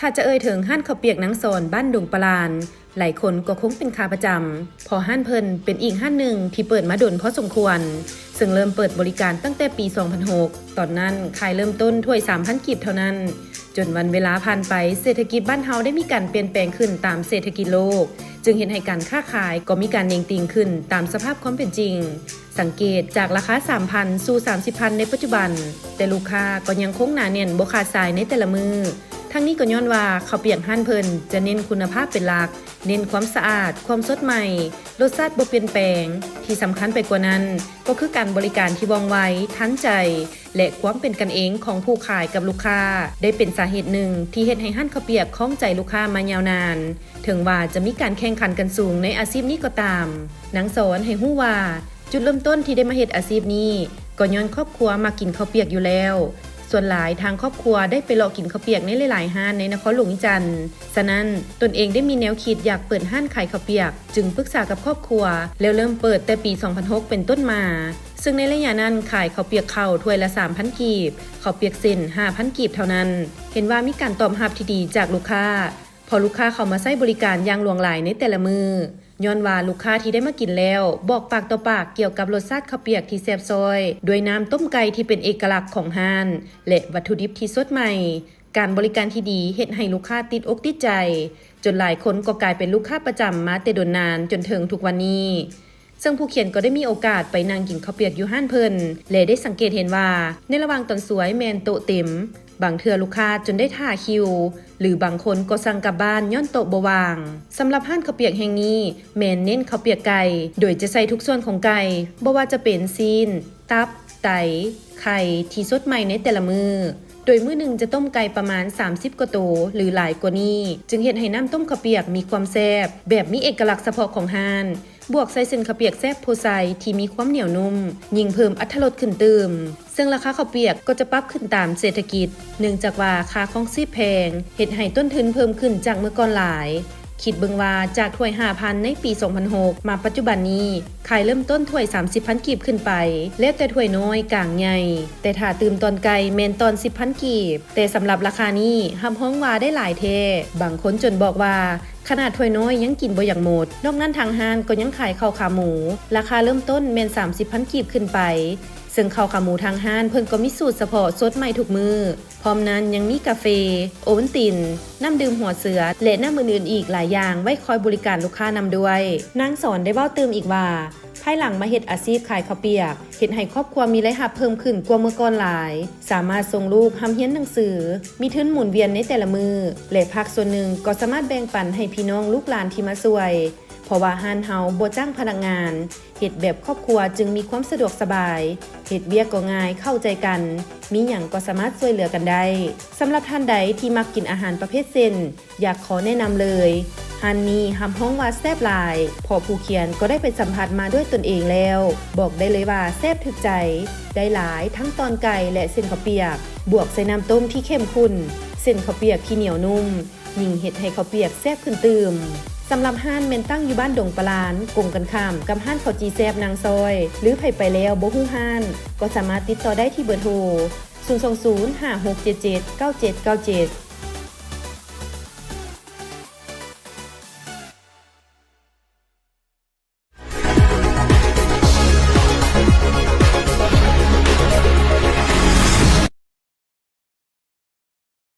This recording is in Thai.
ถ้าจะถึงห้านข้าวเปียกนางสอนบ้านดงปลานหลายคนก็คงเป็นขาประจำพอห้านเพิ่นเป็นอีกห้านหนึ่งที่เปิดมาดนพอสมควรซึ่งเริ่มเปิดบริการตั้งแต่ปี 2006 ตอนนั้นขายเริ่มต้นถ้วย 3,000 กีบเท่านั้นจนวันเวลาผ่านไปเศรษฐกิจบ้านเฮาได้มีการเปลี่ยนแปลงขึ้นตามเศรษฐกิจโลกจึงเห็นให้การค้าขายก็มีการเน่งติงขึ้นตามสภาพความเป็นจริงสังเกตจากราคา 3,000 สู่ 30,000 ในปัจจุบันแต่ลูกค้าก็ยังคงหนาแน่นบ่ขาดสายในแต่ละมือทั้งนี้ก็ย้อนว่าข้าวเปียกห้านเพิ่นจะเน้นคุณภาพเป็นหลักเน้นความสะอาดความสดใหม่รสชาติบ่เปลี่ยนแปลงที่สำคัญไปกว่านั้นก็คือการบริการที่ว่องไวทันใจและความเป็นกันเองของผู้ขายกับลูกค้าได้เป็นสาเหตุหนึ่งที่เฮ็ดให้ห้านข้าวเปียกคล้องใจลูกค้ามายาวนานถึงว่าจะมีการแข่งขันกันสูงในอาชีพนี้ก็ตามนางสอนให้ฮู้ว่าจุดเริ่มต้นที่ได้มาเฮ็ดอาชีพนี้ก็ย้อนครอบครัวมากินข้าวเปียกอยู่แล้วส่วนหลายทางครอบครัวได้ไปเลาะกินข้าวเปียกในหลายๆห้านในนครหลวงจันทร์ฉะนั้นตนเองได้มีแนวคิดอยากเปิดห้านขายข้าวเปียกจึงปรึกษากับครอบครัวแล้วเริ่มเปิดแต่ปี 2006 เป็นต้นมาซึ่งในระยะนั้นขายข้าวเปียกข้าวถ้วยละ 3,000 กีบข้าวเปียกเส้น 5,000 กีบเท่านั้นเห็นว่ามีการตอบรับที่ดีจากลูกค้าพอลูกค้าเข้ามาใช้บริการอย่างหลวงหลายในแต่ละมือย้อนว่าลูกค้าที่ได้มากินแล้วบอกปากต่อปากเกี่ยวกับรสชาติข้าวเปียกที่แซ่บซอยด้วยน้ำต้มไก่ที่เป็นเอกลักษณ์ของห้านและวัตถุดิบที่สดใหม่การบริการที่ดีเฮ็ดให้ลูกค้าติดอกติดใจจนหลายคนก็กลายเป็นลูกค้าประจำมาแต่โดนนานจนถึงทุกวันนี้ซึ่งผู้เขียนก็ได้มีโอกาสไปนั่งกินข้าวเปียกอยู่ห้านเพิ่นและได้สังเกตเห็นว่าในระหว่างตอนสวยแมนโต๊ะเต็มบางเทื่อลูกค้าจนได้ท่าคิวหรือบางคนก็สั่งกลับบ้านย้อนโต๊ะบ่ว่างสำหรับห้านข้าวเปียกแห่งนี้แม่นเน้นข้าวเปียกไก่โดยจะใส่ทุกส่วนของไก่บ่ว่าจะเป็นซีนตับไตไข่ที่สดใหม่ในแต่ละมื้อโดยมื้อหนึ่งจะต้มไก่ประมาณ30กว่าโตหรือหลายกว่านี้จึงเฮ็ดให้น้ำต้มข้าวเปียกมีความแซ่บแบบมีเอกลักษณ์เฉพาะของห้านบวกใส่เส้นข้าวเปียกแซ่บโพไซที่มีความเหนียวนุ่มยิ่งเพิ่มอรรถรสขึ้นตื่มซึ่งราคาข้าวเปียกก็จะปรับขึ้นตามเศรษฐกิจเนื่องจากว่าค่าของชีพแพงเฮ็ดให้ต้นทุนเพิ่มขึ้นจากเมื่อก่อนหลายคิดเบิ่งว่าจากถ้วย 5,000 ในปี 2006 มาปัจจุบันนี้ขายเริ่มต้นถ้วย 30,000 กีบขึ้นไปแล้วแต่ถ้วยน้อยกลางใหญ่แต่ถ้าตื่มตอนไกลแม่นตอน 10,000 กีบแต่สำหรับราคานี้ห้ำฮ้องว่าได้หลายแท้บางคนจนบอกว่าขนาดถ้วยน้อยยังกินบ่อย่างหมดนอกนั้นทางห้านก็ยังขายข้าวขาหมูราคาเริ่มต้นแม่น 30,000 กีบขึ้นไปซึ่งข้าวขาหมูทางห้านเพิ่นก็มีสูตรเฉพาะสดใหม่ทุกมื้อพร้อมนั้นยังมีกาแฟโอวัลตินน้ำดื่มหัวเสือและน้ำอื่นๆอีกหลายอย่างไว้คอยบริการลูกค้านำด้วยนางสอนได้เว้าเติมอีกว่าภายหลังมาเฮ็ดอาชีพขายข้าวเปียกเฮ็ดให้ครอบครัวมีรายรับเพิ่มขึ้นกว่าเมื่อก่อนหลายสามารถส่งลูกทำเรียนหนังสือมีทุนหมุนเวียนในแต่ละมื้อและภาคส่วนหนึ่งก็สามารถแบ่งปันให้พี่น้องลูกหลานที่มาช่วยเพราะว่าห้านเฮาบ่จ้างพนักงานเฮ็ดแบบครอบครัวจึงมีความสะดวกสบายเฮ็ดเวียกก็ง่ายเข้าใจกันมีหยังก็สามารถช่วยเหลือกันได้สำหรับท่านใดที่มักกินอาหารประเภทเส้นอยากขอแนะนำเลยห้านนี้ห้ำฮ้องว่าแซ่บหลายพอผู้เขียนก็ได้ไปสัมผัสมาด้วยตนเองแล้วบอกได้เลยว่าแซ่บถึกใจได้หลายทั้งตอนไก่และเส้นข้าวเปียกบวกใส่น้ำต้มที่เข้มข้นเส้นข้าวเปียกที่เหนียวนุ่มยิ่งเฮ็ดให้ข้าวเปียกแซ่บขึ้นตื่มสำหรับห้านเมนตั้งอยู่บ้านดงปลานกงกันข้ามกับห้านข้าวจีแซบนางซอยหรือไผไปแล้วบ่ฮู้ห้านก็สามารถติดต่อได้ที่เบอร์โทร020 5677 9797